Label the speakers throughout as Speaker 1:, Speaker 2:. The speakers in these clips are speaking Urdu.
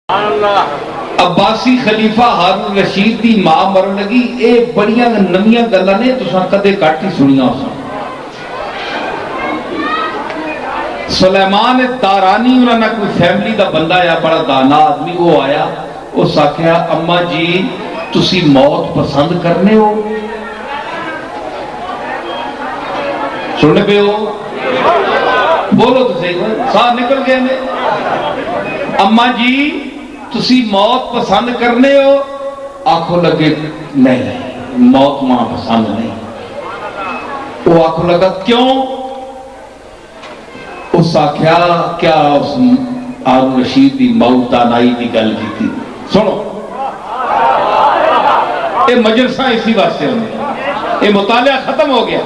Speaker 1: عباسی خلیفہ ہارون رشید دی ماں مرن لگی. اے بڑیاں نویاں گلاں نے تساں کدے گھٹ ہی سنیاں ہو. سلیمان دارانی انہاں نے کوئی فیملی دا بندہ یا بڑا دانا آدمی وہ آیا. اس آکھیا اما جی تسی موت پسند کرنے ہو؟ سننے پہ ہو؟ بولو تو صحیح ساتھ نکل گئے نے. اما جی تسی موت پسند کرنے ہو؟ آنکھوں لگے نہیں موت ماں پسند نہیں. وہ آنکھوں لگا کیوں؟ اس آکھیا کیا اس ہارون رشید دی موت دانائی دی گل کی تھی. سنو اے مجلساں اسی واسطے ہونے اے مطالعہ ختم ہو گیا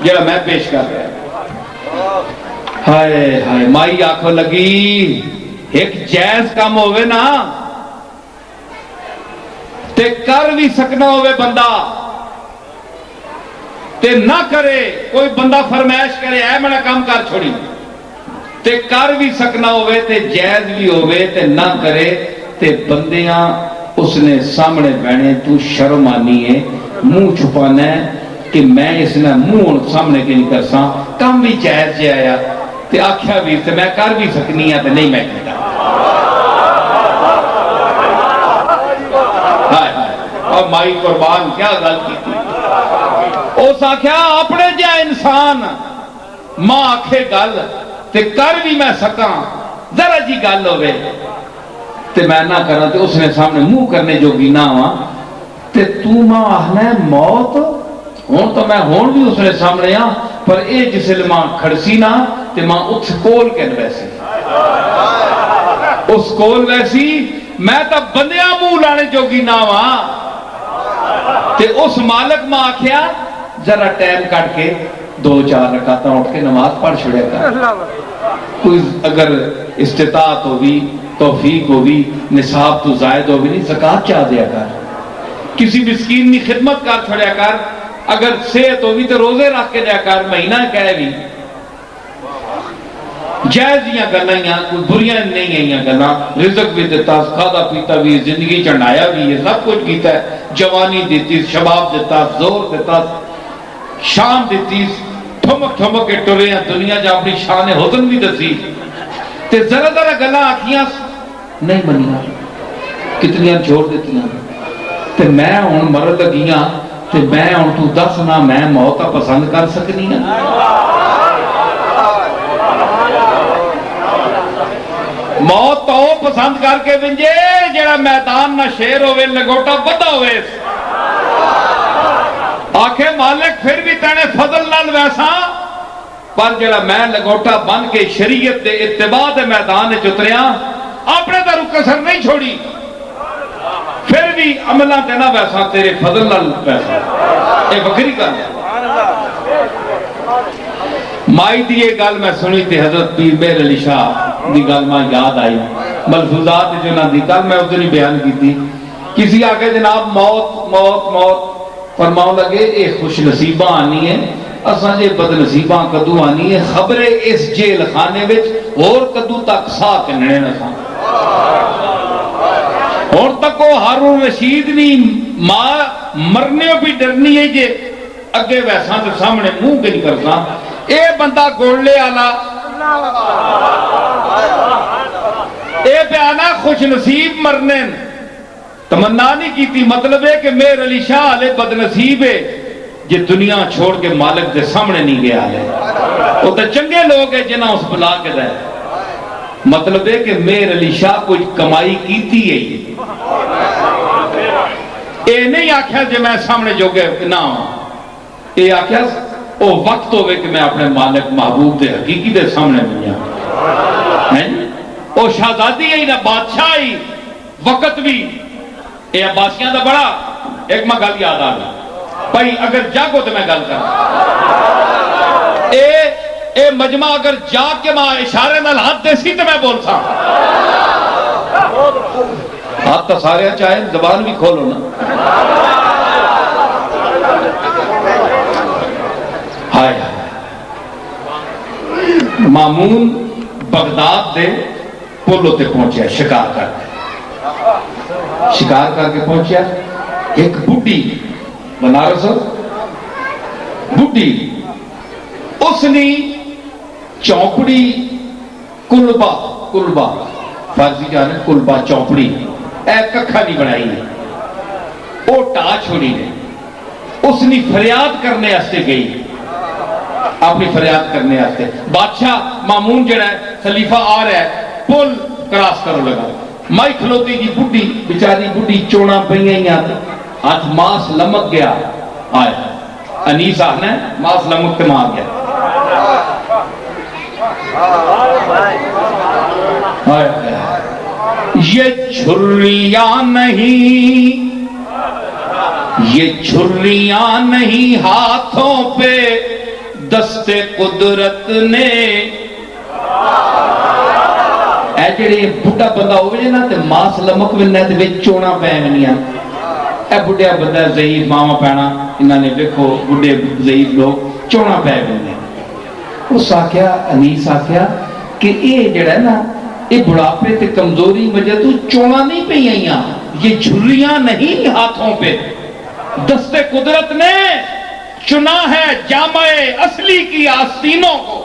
Speaker 1: جڑا میں پیش کر رہا. ہائے ہائے مائی آنکھوں لگی ایک جائز کام ہوئے نا تے کر بھی سکنا ہوئے بندہ تے نہ کرے. کوئی بندہ فرمائش کرے اے میں کام کر چھوڑی تے کر بھی سکنا ہوئے تے جائز بھی ہوئے تے نہ کرے تے بندیاں اس نے سامنے بہنے تو شرم آنی ہے منہ چھپانا ہے کہ میں اس نے منہ سامنے کے نہیں کرساں. کم بھی جائز جے آیا تے آکھیا بھی تے میں کر بھی سکنی ہے تے نہیں میں کیتا. اور مائی قربان کیا گل کی تھی. اس آکھیا اپنے جا انسان ماں آکھے گل تے کر بھی میں سکاں ذرا جی گل ہوئے تے میں نہ کرا تے اس نے سامنے منہ کرنے جو بھی نہ ہوا تے تو ماں آہنا ہے موت ہون تو میں ہون بھی اس نے سامنے ہاں پر اے جسے ماں کھڑسی نہ تے ماں اس کول کے ویسی اس کول ویسی میں تا بندیاں منہ لانے جو بھی نہ ہوا تے اس مالک ماں آکھیا ذرا ٹائم کٹ کے 2-4 رکعتاں اٹھ کے نماز پڑھ چھڑے کر. کوئی اگر استطاعت ہوگی توفیق ہوگی نصاب تو زائد ہوگی نہیں زکاة چاہ دیا کر. کسی مسکین کی خدمت کر چھڑیا کر. اگر صحت ہوگی تو روزے رکھ کے دیا کر. مہینہ کہے بھی جائزیاں گلائیاں کوئی بریاں نہیں آئیاں گلاں. رزق بھی دیتا کھادا پیتا بھی زندگی چڑھایا بھی ہے سب کچھ کیتا ہے. جوانی دیتی شباب دیتا زور دیتا شان دیتی ٹھمک ٹھمک کے ٹرے ہیں دنیا جا اپنی شان حسن بھی دسی تے ذرا ذرا گلاں آکھیاں نہیں منیاں کتنیاں چھوڑ دیتیاں تے میں ہن مرن لگیاں تے میں ہن تو دس نہ میں موت پسند کر سکنی ہاں. موت تو پسند کر کے ونجے جڑا میدان نہ شیر ہوئے لگوٹا بدا ہوئے آکھے مالک پھر بھی تینے فضل نال ویسا پر جڑا میں لگوٹا بن کے شریعت دے اتباع دے میدان چتریاں اپنے درو کسر نہیں چھوڑی پھر بھی عملہ دینا ویسا تیرے فضل نال ویسا. اے بکری کا مائی دی یہ گل میں سنی تھی حضرت پیر مہر علی شاہ دی گل میں یاد آئی ملفوظات جو نہ دی گل میں ادھر ہی بیان کی تھی. کسی آگے جناب موت موت موت فرماؤں لگے اے خوش نصیبہ آنی ہے اساں جے بد نصیبہ کدو آنی ہے خبرے اس جیل خانے وچ اور کدو تک سا کننے نہ اور تک وہ ہارون رشید نہیں ماں مرنے بھی ڈرنی ہے جے اگے ویسا تو سامنے منہ کے نہیں کرتا. اے بندہ گولے آلا اے بیانا خوش نصیب مرنے تمنا نہیں کی تھی. مطلب ہے کہ مہر علی شاہ علیہ بد نصیب ہے جے دنیا چھوڑ کے مالک دے سامنے نہیں گیا ہے. وہ تو چنگے لوگ ہیں جنہاں اس بلا کے دے. مطلب ہے کہ مہر علی شاہ کوئی کمائی کیتی ہے اے نہیں آکھیا جے میں سامنے جو گئے نہ ہوں. اے آکھیا او وقت ہوئے کہ میں اپنے مالک محبوب دے حقیقی دے سامنے ملیا او شہزادی ہے نہ بادشاہ ہی وقت بھی. اے عباسیاں دا بڑا ایک میں گل یاد آ گئی بھائی اگر جاگو تو میں گل کر اے مجمع اگر جاگ کے ماں اشارے نال ہاتھ دے سی تو میں بول سا ہاتھ تو سارے چاہے زبان بھی کھولو نا. ہائے مامون بغداد دے پل اتنے پہنچیا شکار کر کے پہنچیا ایک بڈھی بنارس بڈھی اس نے چوپڑی کلبا فارسی جانے کلبا چوپڑی اے ککھا نہیں بنائی وہ ٹا چھوڑی نے اس نے فریاد کرنے آستے گئی اپنی فریاد کرنے آستے بادشاہ مامون جڑا ہے خلیفہ آ رہا ہے پل کراس کرو لگا مائی کھلوتی جی بڈھی بیچاری بڈھی چونا پئی ہاتھ ماس لمک گیا آئے انیس آنا ہے ماس لمک کے مار گیا یہ چھریاں نہیں ہاتھوں پہ دست قدرت نے اے جڑے بڑھا بندہ ہوئے نا تے ماس لمک ملنا تے وچ چونا پے ونیاں اے بڑھیا بندہ ضعیف ماما پینا انہاں نے دیکھو بڑھے ضعیف لوگ چونا پے ونیاں اس آکھیا انیس آکھیا کہ اے جڑا ہے نا اے بڑھاپے تے کمزوری وجہ تو چونا نہیں پئی آئیاں یہ جھریاں نہیں ہاتھوں پہ دست قدرت نے چنا ہے جامع اصلی کی آستینوں کو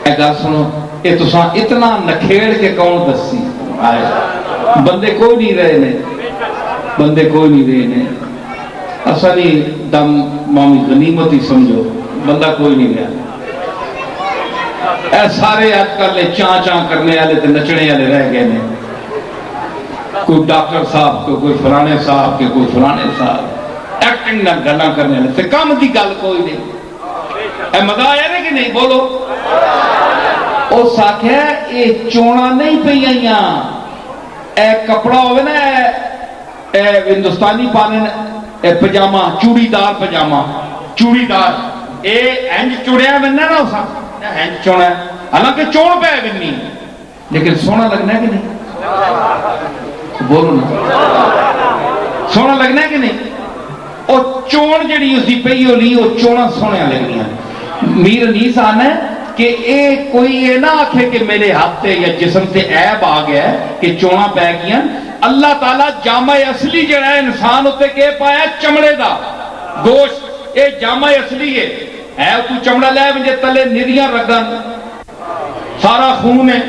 Speaker 1: اے گا سنو اے تو ساں اتنا نکھیڑ کے کون دسی آئے بندے کوئی نہیں رہے نے اصلی دم مامی غنیمت ہی سمجھو بندہ کوئی نہیں رہا اے سارے آج کل چاں کرنے والے تے نچنے والے رہ گئے نے کوئی ڈاکٹر صاحب کوئی فلانے صاحب کوئی فلانے صاحب ایکٹنگ نہ گلاں کرنے والے تے کام دی گل کوئی نہیں اے مزہ آیا نا کہ نہیں بولو او ساکھیا اے چونا نہیں پئی آئیاں اے کپڑا ہوئے نا اے ہندوستانی پانے اے پجامہ چوڑی دار پجامہ چوڑی دار اے ہنج چوڑیا بننا نا اسا ہنج چونا ہے حالانکہ چون پہ بننی لیکن سونا لگنا ہے کہ نہیں بولو نا سونا لگنا ہے کہ نہیں او چون جڑی اس دی پئی ہو لی او چونا سونے لگنیاں میر انیس آنا ہے کہ اے کوئی اے نہ آکھے کہ میرے ہاتھ تے یا جسم تے عیب آ گیا ہے کہ چونا پہ گیا اللہ تعالیٰ جامع اصلی جڑا ہے انسان ہوتے کہ پایا چمڑے دا گوشت اے جامع اصلی ہے تو چمڑا لے مجھے تلے نریاں رگن سارا خون ہے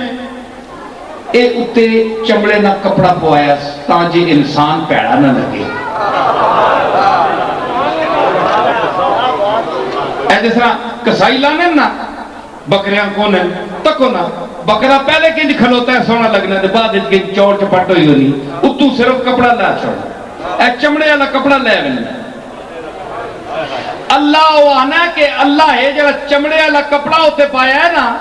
Speaker 1: اے اتے چمڑے نہ کپڑا پوایا تاں جے انسان پیڑا نہ لگے اے جس طرح کسائی لانے نا بکریاں کون ہیں تکو نا بکرا پہلے کی کھلوتا ہے سونا لگنا دے بعد اس کی چور چپٹ ہوئی ہونی اتو صرف کپڑا لا چھوڑ اے چمڑے والا کپڑا لے بننا اللہ وہ آنا ہے کہ اللہ ہے جب چمڑے والا کپڑا ہوتے پایا ہے نا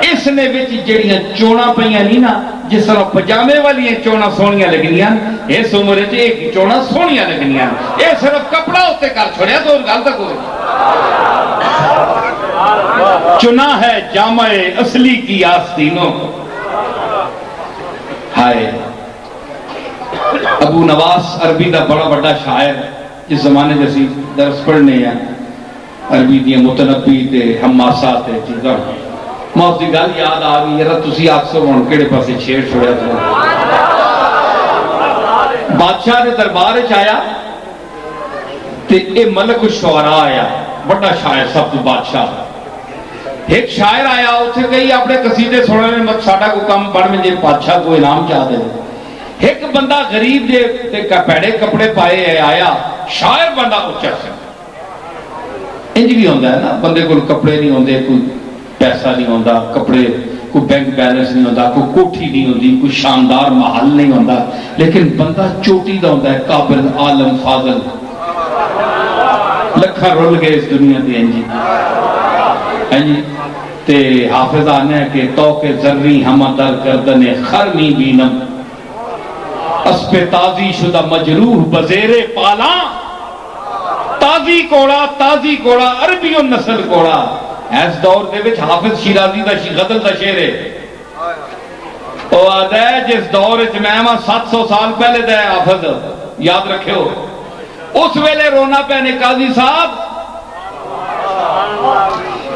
Speaker 1: اس نے وچ جڑیاں چونا پئیاں نہیں نا جس طرح پجامے والی چونا سونیاں لگنیاں اس عمر وچ ایک چونا سونیاں لگنیاں اے صرف کپڑا ہوتے کر چھوڑیا تو گل تک ہوئی چنا ہے جامع اصلی کی آستینوں ہائے ابو نواس عربی دا بڑا بڑا شاعر جس زمانے جیسی درس پڑھنے ہیں عربی دیا متنبی تے حماسات تے چیزاں موت دی گل یاد آ گئی یار تسی اکثر ہن کیڑے پاسے چھیڑ چھوڑیا تو بادشاہ نے دربار وچ آیا تے اے ملک الشعراء آیا بڑا شاعر سب تو بادشاہ ایک شاعر آیا اتنے گئی اپنے قصیدے سننے مت ساڈا کو کم بڑھ میں جے بادشاہ کو انعام چاہ دے ایک بندہ غریب دے پیڑے کپڑے پائے آیا شاعر بندہ اچھا سے انج بھی ہوندہ ہے نا بندے کو کپڑے نہیں ہوندے کوئی پیسہ نہیں ہوندہ کپڑے کوئی بینک بیلنس نہیں ہوندہ کوئی کوٹھی نہیں ہوندی کوئی شاندار محل نہیں ہوندہ لیکن بندہ چوٹی دا ہوندہ ہے قابل عالم فاضل لکھا رول گئے اس دنیا دی انجی تے حافظ آنے ہے کہ توق ذری ہمہ در گردن خرمی بینم اس پہ تازی شدہ مجروح بزیر پالا تازی کوڑا عربی و نسل کوڑا ایس دور دے وچ حافظ شیرازی دا غزل دا شعر ہے او آدھا ہے جس دور وچ میں 700 سال پہلے دا ہے حافظ یاد رکھے ہو اس ویلے رونا پہنے قاضی صاحب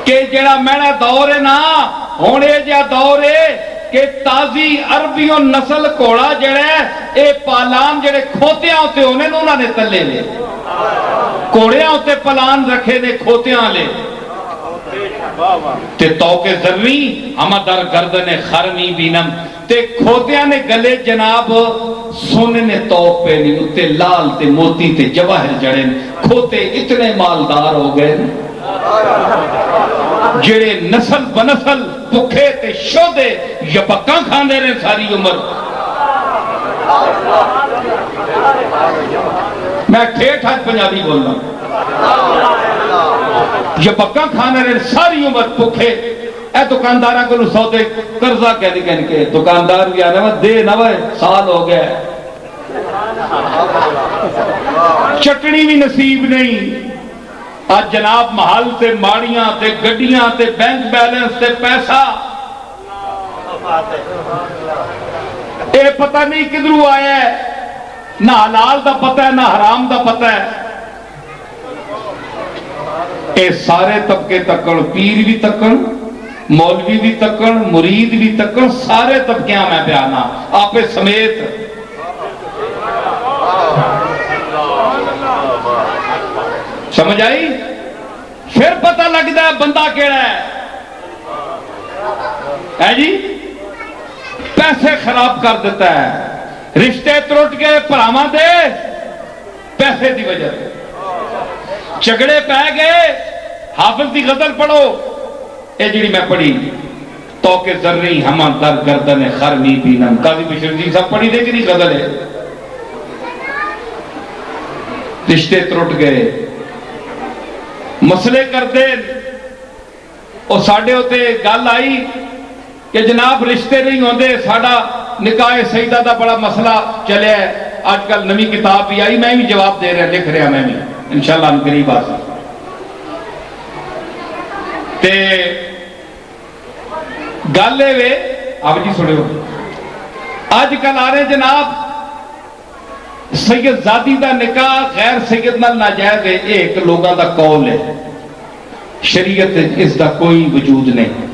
Speaker 1: کہ جڑا میرا دور ہے نا ہونے جا دور ہے کہ تازی عربیوں نسل کوڑا جڑا ہے اے پالان جڑے کھوتیاں ہوتے ہونے انہوں نے تلے لے کوڑیاں ہوتے پلان رکھے نے کھوتیاں لے تے توکے ذری ہما در گردن خرمی بینم تے کھوتیاں نے گلے جناب سونے نے توک پہ نہیں اتے لال تے موتی تے جواہر جڑیں کھوتے اتنے مالدار ہو گئے جڑے نسل بنسل بکھے تے شودے یبکاں کھاندے رہے ساری عمر میں ٹھیٹھ آج پنجابی بول رہا ہوں یبکاں کھانے رہے ساری عمر بکھے اے دکاندارہ کو سودے قرضہ کہنے کے دکاندار بھی آنے دے نہ وہ سال ہو گیا چٹنی بھی نصیب نہیں آج جناب محل تے ماڑیاں تے گڈیاں تے بینک بیلنس تے پیسہ اے پتہ نہیں کدھروں آیا ہے نہ حلال دا پتہ ہے نہ حرام دا پتہ ہے اے سارے طبقے تکن پیر بھی تکن مولوی بھی تکن مرید بھی تکن سارے طبقیاں میں بیانا آپ سمیت سمجھ آئی پھر پتہ لگتا ہے بندہ کیڑا ہے جی پیسے خراب کر دیتا ہے رشتے ترٹ کے پراواں دے پیسے دی وجہ جھگڑے پہ گئے حافظ دی غزل پڑھو اے جڑی میں پڑھی تو کہ ذرری ہما در گردن خرمی بینم قاضی بشیر جی صاحب پڑھی دے کہ نہیں غزل ہے رشتے ترٹ گئے مسئلے کر دے اور ساڑھے ہوتے گل آئی کہ جناب رشتے نہیں ہوندے ساڑھا نکاح سیدہ دا بڑا مسئلہ چلے ہے آج کل نمی کتاب بھی آئی میں بھی جواب دے رہے لکھ رہا میں بھی انشاءاللہ ہم قریب آ سکتے تے گل لے وے آپ جی سنے ہو آج کل آ رہے جناب سید زادی دا نکاح غیر سید نال ناجائز ہے ایک لوگاں دا قول ہے شریعت اس دا کوئی وجود نہیں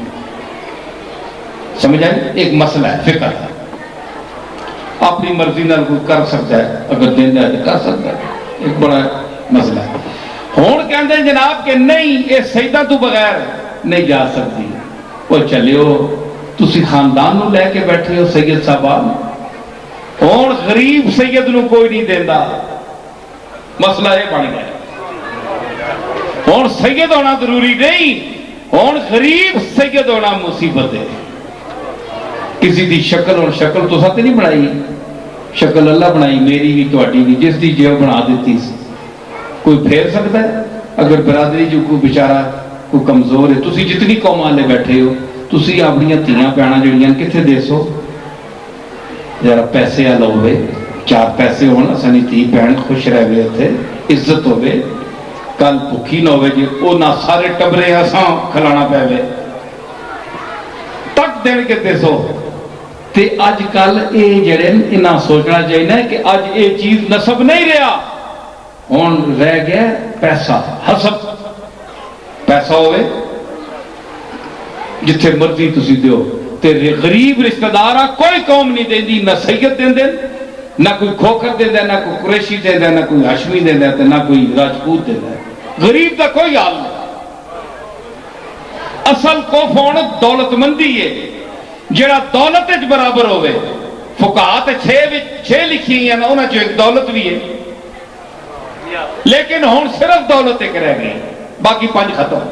Speaker 1: سمجھ آئے ایک مسئلہ ہے فکر ہے اپنی مرضی نال کوئی کر سکتا ہے اگر دین ہے تو کر سکتا ہے ایک بڑا مسئلہ ہے ہون کہندے جناب کہ نہیں یہ سیدہ تو بغیر نہیں جا سکتی وہ چلے ہو تسی خاندان نو لے کے بیٹھے ہو سید صاحبان ہون غریب سید نو کوئی نہیں دیندہ مسئلہ یہ بن گیا ہون سید ہونا ضروری نہیں ہون غریب سید ہونا مصیبت ہے کسی دی شکل اور شکل تو ساتھ نہیں بنائی شکل اللہ بنائی میری بھی توڑی بھی جس دی جیو بنا دیتی کوئی پھیر سکتا ہے اگر برادری جو کوئی بیچارہ کوئی کمزور ہے تسی جتنی قومان لے بیٹھے ہو تسی اپنی تیاں پیانا جڑیاں کتنے دیسو ذرا پیسے آلہ ہوئے چار پیسے ہونا سنی تھی پہن خوش رہ گئے تھے عزت ہوئے کل بھوکی نہ ہوئے جی او نہ سارے ٹبرے ہساں کھلانا پہ ہوئے تک دین کے دیسو تے آج کل اے جڑے انہاں سوچنا چاہیے نا کہ آج اے چیز نصب نہیں رہا ہون رہ گیا پیسہ حسب پیسہ ہوئے جتھے مرضی تسی دیو تیرے غریب رشتہ دارہ کوئی قوم نہیں دیں دی نہ سید دیں دیں نہ کوئی کھوکر دیں دیں نہ کوئی قریشی دیں دیں نہ کوئی ہاشمی دیں دیں نہ کوئی راجپوت دیں دیں غریب دا کوئی حال نہیں اصل کوفون دولت مندی ہے جڑا دولت اچ برابر ہوئے فقہات چھے لکھی ہیں نا انہاں جو ایک دولت بھی ہے لیکن ہون صرف دولت ایک رہ گئی باقی پانچ ختم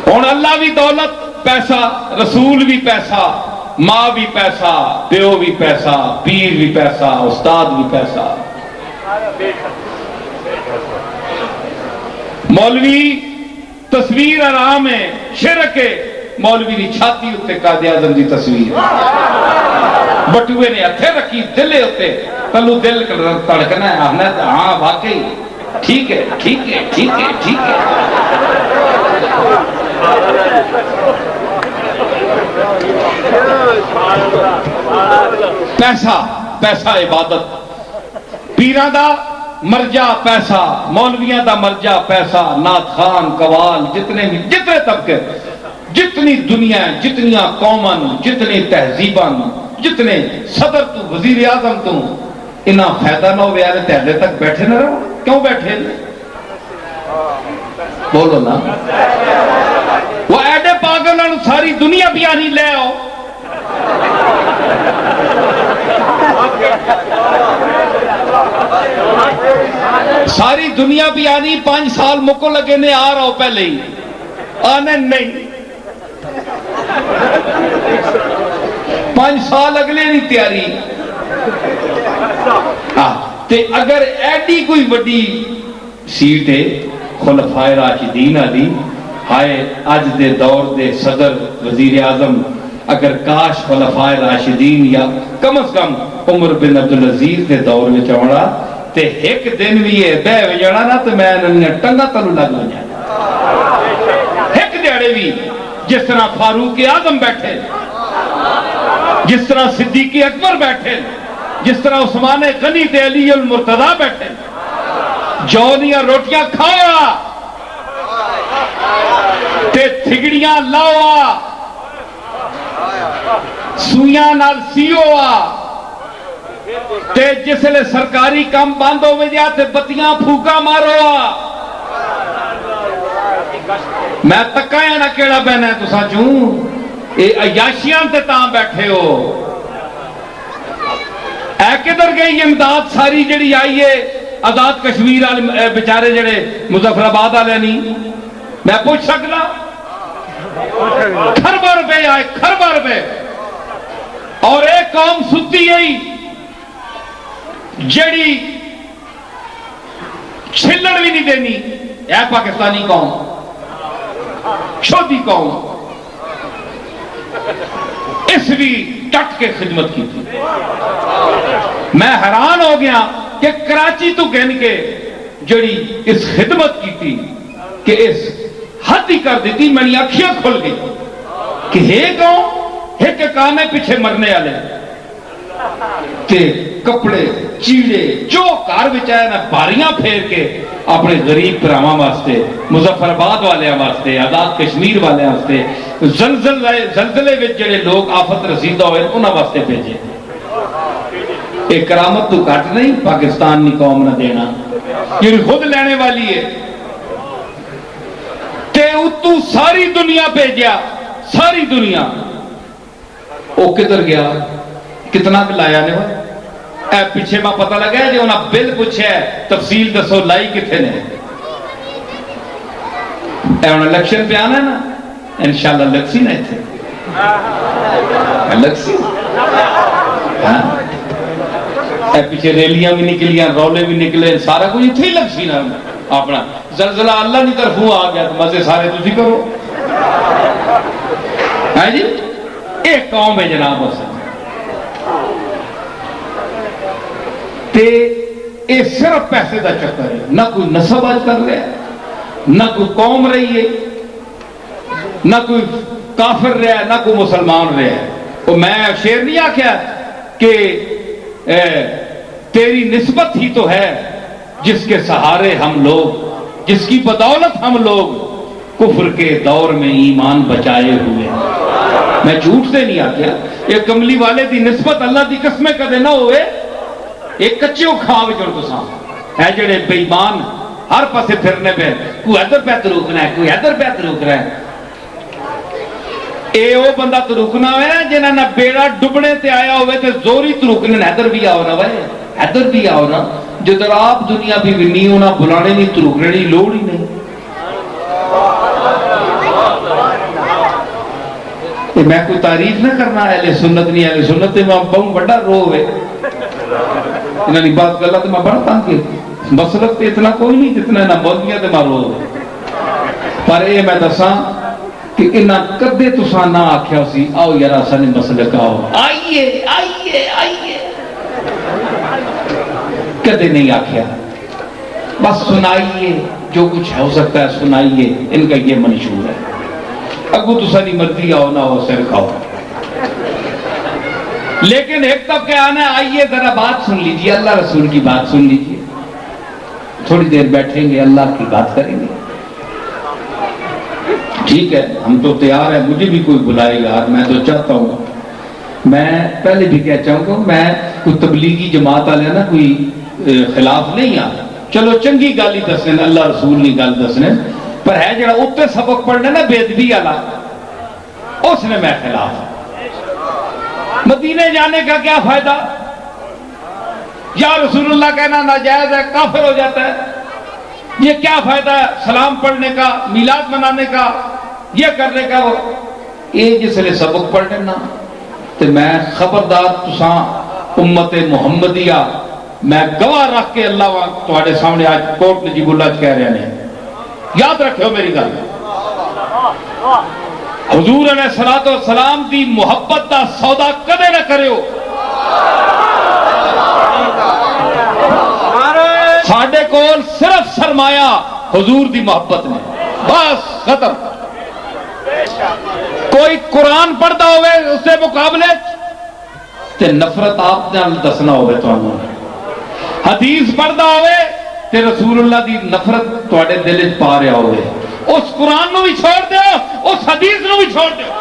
Speaker 1: ہون اللہ بھی دولت پیسہ رسول بھی پیسہ ماں بھی پیسہ پیو بھی پیسہ پیر بھی پیسہ استاد بھی پیسہ مولوی تصویر آرام ہے شرک ہے مولوی دی چھاتی ہوتے قائد اعظم دی تصویر بٹوے نے ہتھے رکھی دلے ہوتے تلو دل تڑکنا ہے آہنا ہاں واقعی ٹھیک ہے ٹھیک ہے ٹھیک ہے ٹھیک ہے پیسہ پیسہ عبادت پیران دا مرجع پیسہ، مولویاں دا مرجع پیسہ، نعت خان قوال جتنے طبقے، جتنی دنیا، جتنیاں قوماں، جتنی تہذیباں، جتنے صدر تو وزیر اعظم تو انہاں فائدہ نہ ہوئے آلے تہلے تک بیٹھے نہ رہو. کیوں بیٹھے؟ بولو نا. وہ ایڈے پاگلوں ساری دنیا بیانی لے آؤ. ساری دنیا بیانی 5 سال مکو لگے نے آ رہا ہو پہلے ہی آنے نہیں 5 سال اگلے نہیں تیاری. تے اگر ایڈی کوئی وڈی سیٹ ہے خلفائے راشدین علی ہائے اج دے دور دے صدر وزیر اعظم اگر کاش خلفائے راشدین یا کم از کم عمر بن عبدالعزیز دے دور میں چوڑا تے ایک دن بھی یہ بے وجڑا نا تو میں انہیں ٹنگا تلو لگ ہو جائے. ایک دیڑے بھی جس طرح فاروق اعظم بیٹھے، جس طرح صدیق اکبر بیٹھے، جس طرح عثمان غنی تے علی المرتضی بیٹھے، جونیاں روٹیاں کھاؤا تے تھگڑیاں لاؤا سویاں نال سیوا تے جس لے سرکاری کام بند ہو گیا تے بتیاں پھوکا مارو. میں تکایا نہ کیڑا بہنا ہے تسا چوں اے عیاشیاں تے تاں بیٹھے ہو. اے کدھر گئی امداد ساری جڑی آئی ہے آزاد کشمیر والے بیچارے جڑے مظفر آباد والے نہیں میں پوچھ سکنا خربہ روپے آئے خربہ روپے اور ایک قوم ستی گئی جڑی چھلڑ بھی نہیں دینی. اے پاکستانی قوم چھوٹی قوم اس بھی ٹٹ کے خدمت کی تھی. میں حیران ہو گیا کہ کراچی تو گن کے جڑی اس خدمت کی تھی کہ اس حد ہی کر دیتی میری آنکھیں کھل گئی کہ ہے کون ایک کانے پیچھے مرنے والے تے کپڑے چیڑے جو کار بچایا نا باریاں پھیر کے اپنے غریب پراواں واسطے مظفر آباد والے واسطے آزاد کشمیر والے واسطے زلزلے وچ جڑے لوگ آفت رسیدہ ہوئے انہاں واسطے بھیجے. ایک کرامت تو گھٹ نہیں پاکستان نی قوم نہ دینا یہ خود لینے والی ہے. تے اتو ساری دنیا بھیجیا ساری دنیا وہ کدھر گیا کتنا لایا نے اے پیچھے میں پتہ لگا ہے جو انہاں بل پوچھا ہے تفصیل دسو لائی کتنے نے. اے انہاں الیکشن پہ آنا ہے نا انشاءاللہ لگسی نا اتھے لگسی ہاں اے پیچھے ریلیاں بھی نکلیاں رولے بھی نکلے سارا کچھ اتھے ہی لگسی نا اپنا زلزلہ اللہ کی طرفوں آ گیا تو مزے سارے تسی کرو ہے جی. ایک قوم ہے جناب اسے تے اے صرف پیسے دا چکر ہے. نہ کوئی نسب آج کر رہا ہے نہ کوئی قوم رہی ہے نہ کوئی کافر رہا ہے نہ کوئی مسلمان رہا ہے. تو میں شعر نہیں آکھیا کہ تیری نسبت ہی تو ہے جس کے سہارے ہم لوگ جس کی بدولت ہم لوگ کفر کے دور میں ایمان بچائے ہوئے. میں جھوٹ سے نہیں آکھیا ایک کملی والے دی نسبت اللہ دی قسمیں کدے نہ ہوئے ایک کچے کھاوے جو تو سام ہے جڑے بے ایمان ہر پاسے پھرنے پہ کوئی ادھر پہ روکنا ہے کوئی ادھر پہ روک رہا ہے. اے او بندہ تو رکنا ہے جنہاں نہ بیڑا ڈبنے تے آیا ہوئے تے زوری تو رکنے ادھر بھی آؤ نا بھائی ادھر بھی آؤ نا جدھر آپ دنیا بھی نہیں ہونا بلانے نہیں تو رکنے نہیں لوڑ ہی نہیں. میں کوئی تعریف نہ کرنا اہل سنت نہیں اہل سنت تے میں بہت بڑا رو ہوئے انہوں نے بات کرلا تو میں بڑا تانگ کے مسلک تے اتنا کوئی نہیں جتنا نہ بولنیا تے میں رو ہوئے. پر اے میں دساں کہ انہاں کدے تساں نہ آکھیا سی آؤ یارا سن مسلک آؤ آئیے آئیے آئیے کدے نہیں آکھیا. بس سنائیے جو کچھ ہو سکتا ہے سنائیے ان کا یہ منشور ہے. اگو تو ساری مرضی آؤ نہ ہو سر کھاؤ لیکن ایک طبقہ آنا آئیے ذرا بات سن لیجیے اللہ رسول کی بات سن لیجیے تھوڑی دیر بیٹھیں گے اللہ کی بات کریں گے. ٹھیک ہے ہم تو تیار ہیں, مجھے بھی کوئی بلائے گا, میں تو چاہتا ہوں, میں پہلے بھی کہہ چاہوں گا میں کوئی تبلیغی جماعت والے نا کوئی خلاف نہیں آ, چلو چنگی گل ہی دسنے اللہ رسول کی گل دسنے, پر ہے جڑا اتنے سبق پڑھنے نا بے ادبی والا اس نے میں خلاف. مدینے جانے کا کیا فائدہ, یا رسول اللہ کہنا ناجائز ہے کافر ہو جاتا ہے, یہ کیا فائدہ ہے سلام پڑھنے کا, میلاد منانے کا, یہ کرنے کا. یہ جس نے سبق پڑھنے نا تو میں خبردار تساں امت محمدیہ میں گواہ رکھ کے اللہ تواڈے سامنے آج کوٹ نجیب اللہ کہہ رہے ہیں, یاد رکھو میری گل. حضور علیہ الصلوۃ والسلام دی محبت دا سودا کدے نہ کریو. ساڈے کول صرف سرمایہ حضور دی محبت نے, بس ختم. کوئی قرآن پڑھتا ہوئے اس سے مقابلے تے نفرت آپ نال دسنا ہوئے تانوں, حدیث پڑھتا ہوئے تے رسول اللہ دی نفرت تواڈے دل وچ پا رہا ہوئے, اس قرآن نو بھی چھوڑ دیو, اس حدیث نو بھی چھوڑ دیو.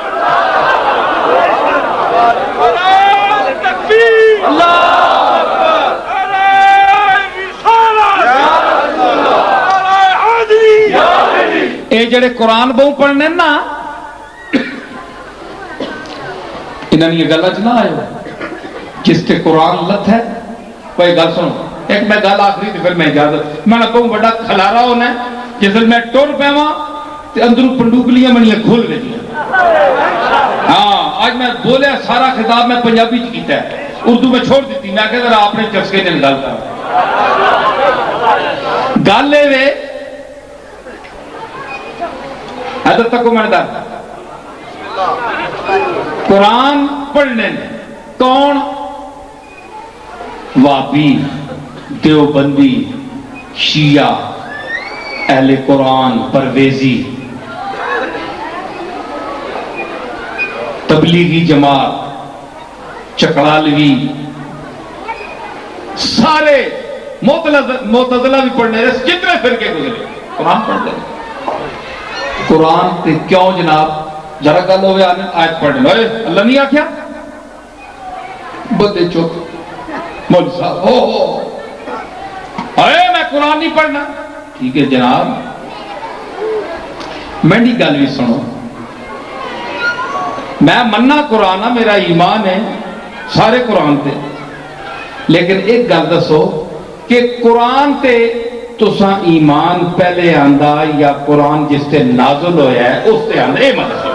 Speaker 1: اے جڑے قرآن بہو پڑھنے نا انہاں یہ گلاں چ نہ آئے جس تے قرآن لت ہے. کوئی گل سنو, ایک میں گل آخری تے پھر میں اجازت, میں نہ کہوں بڑا کھلارا ہونا ہے جس میں ٹر پیواں تے اندروں پنڈوکلیاں منیاں کھول گئیاں. ہاں آج میں بولیا سارا خطاب میں پنجابی چ کیتا ہے, اردو میں چھوڑ دیتی, میں کہ ذرا اپنے چسکے نے گل کر. گل اے وے حضرت تک میں دار قرآن پڑھنے کون, وابی, دیوبندی, شیعہ, اہل قرآن, پرویزی, تبلیغی جماعت, چکڑالوی, سارے معتزلہ بھی پڑھنے, جتنے فرقے گزرے قرآن پڑھتے ہیں. قرآن تے کیوں جناب ذرا گل ہوئے آیت پڑھنے اللہ نہیں آکھیا بندے چپ مول صاحب ہو اے میں قرآن نہیں پڑھنا. ٹھیک ہے جناب میں گل بھی سنو, میں مننا قرآن ہے, میرا ایمان ہے سارے قرآن تے, لیکن ایک گل دسو کہ قرآن تے تساں ایمان پہلے آندا یا قرآن جس تے نازل ہویا ہے اس تے آندا, اے مت دسو.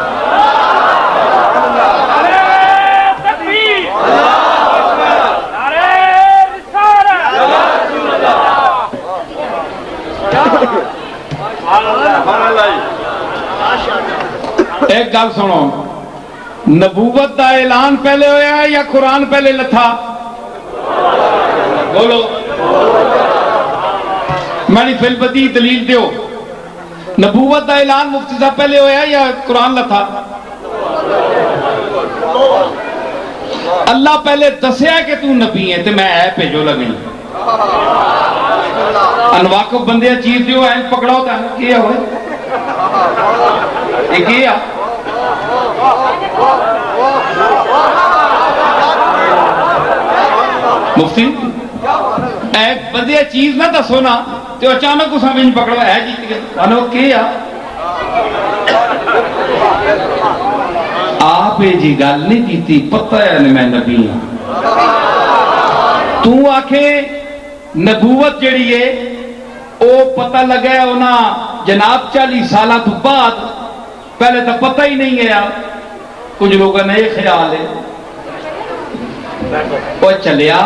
Speaker 1: ایک گل سنو, نبوت دا اعلان پہلے ہویا ہے یا قرآن پہلے لتھا؟ بولو میں فل بدی دلیل دیو. نبوت دا اعلان مفتی صاحب پہلے ہویا یا قرآن لتھا؟ اللہ پہلے دسیا کہ تو نبی ہے تے میں اے بھیجو لگی. انواقف بندے چیز دیو این پکڑاؤ تے کیا ہوئے یہ کیا مفتی ایک بندے چیز نہ دسو نا تو اچانک اس ہمیں پکڑا ہے جیت گئے انو کیا آپ جی گل نہیں کیتی, پتہ ہے میں نبی ہوں. تو آکھیں نبوت جڑی ہے او پتہ لگا ہے ہونا جناب 40 سالہ تو بعد, پہلے تو پتہ ہی نہیں ہے. کچھ لوگوں نے یہ خیال ہے وہ چلیا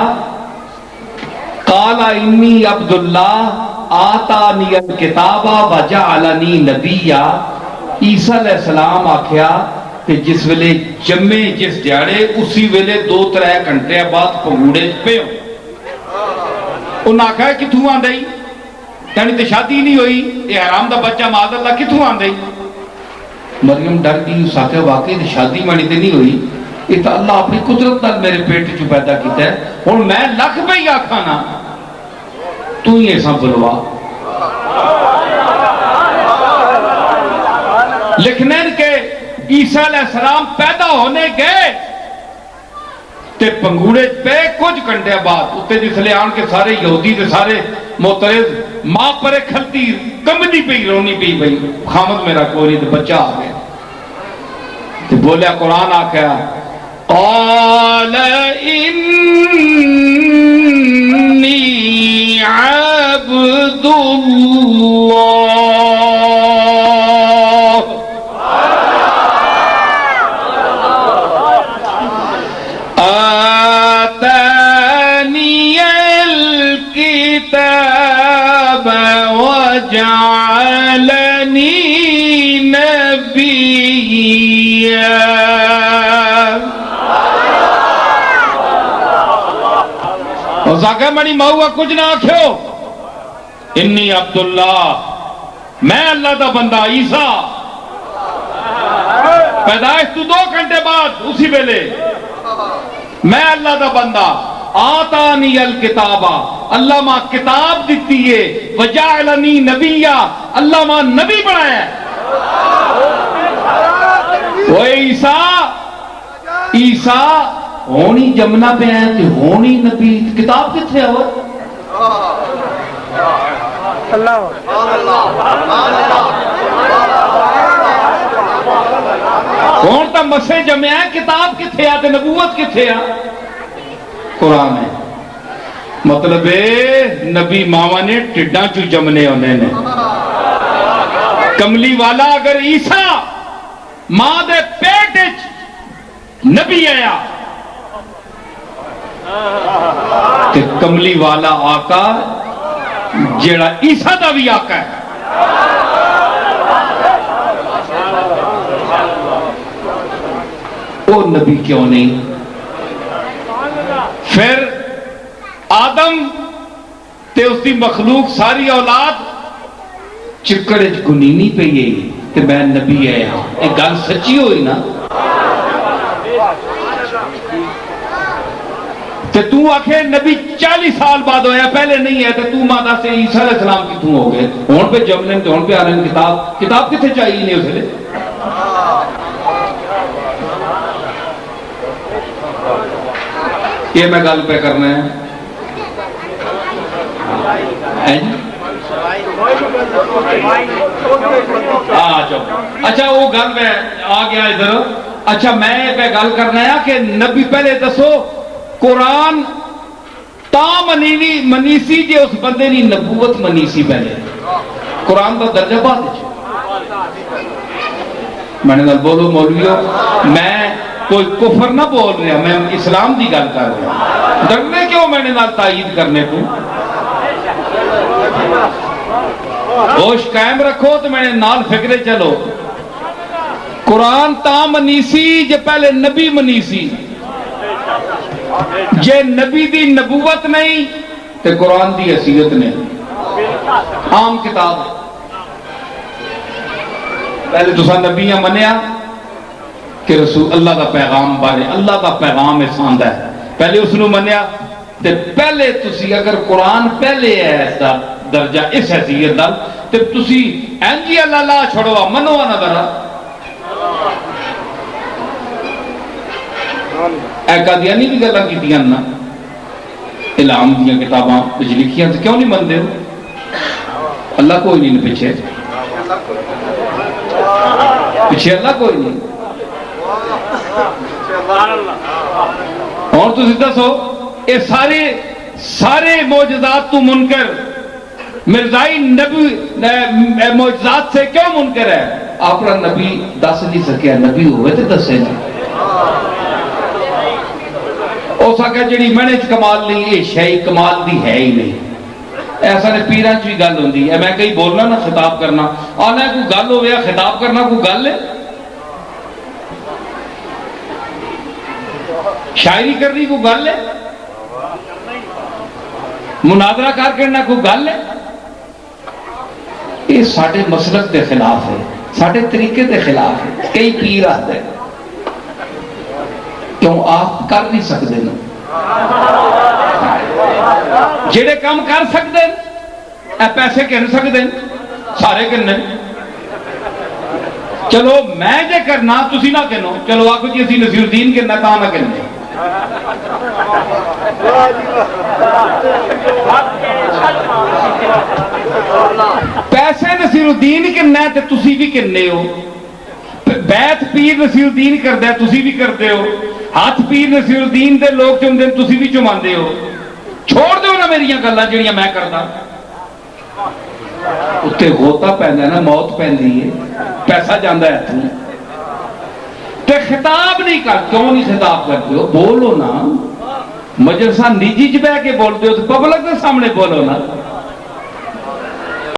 Speaker 1: قال انی عبداللہ آتانی الکتاب وجعلنی نبیا. عیسیٰ علیہ السلام آکھیا کہ جس ویلے جمے جس دیاڑے اسی ویلے 2-3 گھنٹے بعد پگوڑے پہ ہو. انہاں آکھا ہے کتھوں آندائی یعنی تے شادی نہیں ہوئی, یہ حرام دا بچہ معاذ اللہ کتھوں آندائی. مریم ڈر گئی, اس آکھا واقعی تے شادی مانی تے نہیں ہوئی, یہ تو اللہ اپنی قدرت نال میرے پیٹ چ پیدا کیتا ہے. ہن میں لکھ پہ ہی آکھاں نا تو ہی ایسا بلوا لکھنے کہ عیسیٰ علیہ السلام پیدا ہونے گئے تے پنگوڑے پہ کچھ گھنٹے بعد اتنے جسلے آن کے سارے یہودی تے سارے معترض ماں پرے کھلتی کمبنی پئی رونی پئی بھئی خامد میرا کوئی تے بچہ آ گیا تے بولیا قرآن آکھیا قال انی عبد اللہ جعلنی نبیا اور زاکہ منی مہوہ کچھ نہ آکھو انی عبداللہ میں اللہ دا بندہ عیسیٰ پیدائش تو 2 گھنٹے بعد اسی ویلے میں اللہ دا بندہ آتانی الکتابہ اللہ ماں کتاب دیتی ہے وجعلنی نبیہ اللہ ماں نبی بنایا ہے وہ عیسیٰ ہونی جمنا پہ آئے تھے ہونی نبی کتاب کتنے ہوا کون تا مسے جمع ہے کتاب کتنے آتے نبوت کتنے آ قرآن ہے مطلب نبی ماما نے ٹڈاں چو جمنے ہونے نے کملی والا اگر عیسیٰ ماں دے پیٹ نبی آیا کہ کملی والا آقا جیڑا عیسیٰ دا بھی آقا ہے وہ نبی کیوں نہیں پھر آدم تے اس دی مخلوق ساری اولاد چکڑے گنینی پہ یہ تے میں نبی آیا ایک گل سچی ہوئی نا تے تو آکھے نبی 40 سال بعد ہویا پہلے نہیں ہے تے تو مادہ سے عیسیٰ علیہ السلام کی تو ہو گئے ہون پہ جملیں تے ہون پہ آ رہے ہیں کتاب کتنے چاہیے نہیں اسے لے یہ میں گل پہ کرنا ہے اچھا وہ گل میں آ گیا ادھر اچھا میں پہ گل کرنا ہے کہ نبی پہلے دسو قرآن تا منیسی جے اس بندے نی نبوت منیسی پہلے قرآن کا درجہ بات میں نے بولو مولویو میں کوئی کفر نہ بول رہا میں اسلام دی گل کر رہا ڈرنے کیوں میں نے نال تائید کرنے کو ہوش قائم رکھو تو میں نے نال فکرے چلو قرآن تا منیسی جے پہلے نبی منیسی جے نبی دی نبوت نہیں تے قرآن دی حیثیت نہیں عام کتاب پہلے تسا نبیاں منیا کہ رسول اللہ دا پیغام بارے اللہ دا پیغام احسان ہے پہلے اس نے منیا تے پہلے تسی اگر قرآن پہلے ہے ایسا درجہ اس حیثیت دا تے تسی اینجی اللہ لا چھوڑوا منوا نہ درہ اے قادیانی بھی گلہ کی دیاں نا الہام دیاں کتاباں کچھ لکھیاں تو کیوں نہیں من دے اللہ کوئی نہیں پیچھے پیچھے اللہ کوئی نہیں اور تو زدہ سو اے سارے معجزات تو منکر مرزائی نبی معجزات سے کیوں منکر ہے اپنا نبی دس نہیں سکیا نبی ہوئے تھے دسے نہیں او ساکہ جڑی میں نے کمال نہیں یہ شئی کمال دی ہے ہی نہیں ایسا نے پیران چوی گل ہوں دی میں کہیں بولنا نا خطاب کرنا آنا ہے کوئی گل ہو گیا خطاب کرنا کوئی گل ہے شاعری کرنی کوئی گل ہے مناظرہ کار کرنا کوئی گل ہے یہ ساڑھے مسلک دے خلاف ہے ساڑھے طریقے دے خلاف ہے کئی پیر آتے ہیں کیوں آپ کر نہیں سکتے نا جڑے کام کر سکتے اے پیسے کہن سکتے سارے کہنے چلو میں جے کرنا تسی نہ کہنو، چلو آکھو جی اسی نصیر الدین کرنا تا نہ کرنے، پیسے نصیر الدین کرنا ہے تے تسی بھی کرنے ہو، بیت پیر نصیر الدین کردا ہے تسی بھی کردے ہو، ہاتھ پیر نصیر الدین دے لوگ چمدے تسی بھی چماندے ہو، چھوڑ دیو نا میریاں گلاں جڑیاں میں کردا، اتنے غوطہ پیندا ہے نا، موت پیندی ہے، پیسہ جاندا ہے ہاتھوں تے خطاب نہیں کر، کیوں نہیں خطاب کرتے ہو؟ بولو نا، مجلسہ نجی چ بہ کے بولتے ہو تو پبلک کے سامنے بولو نا۔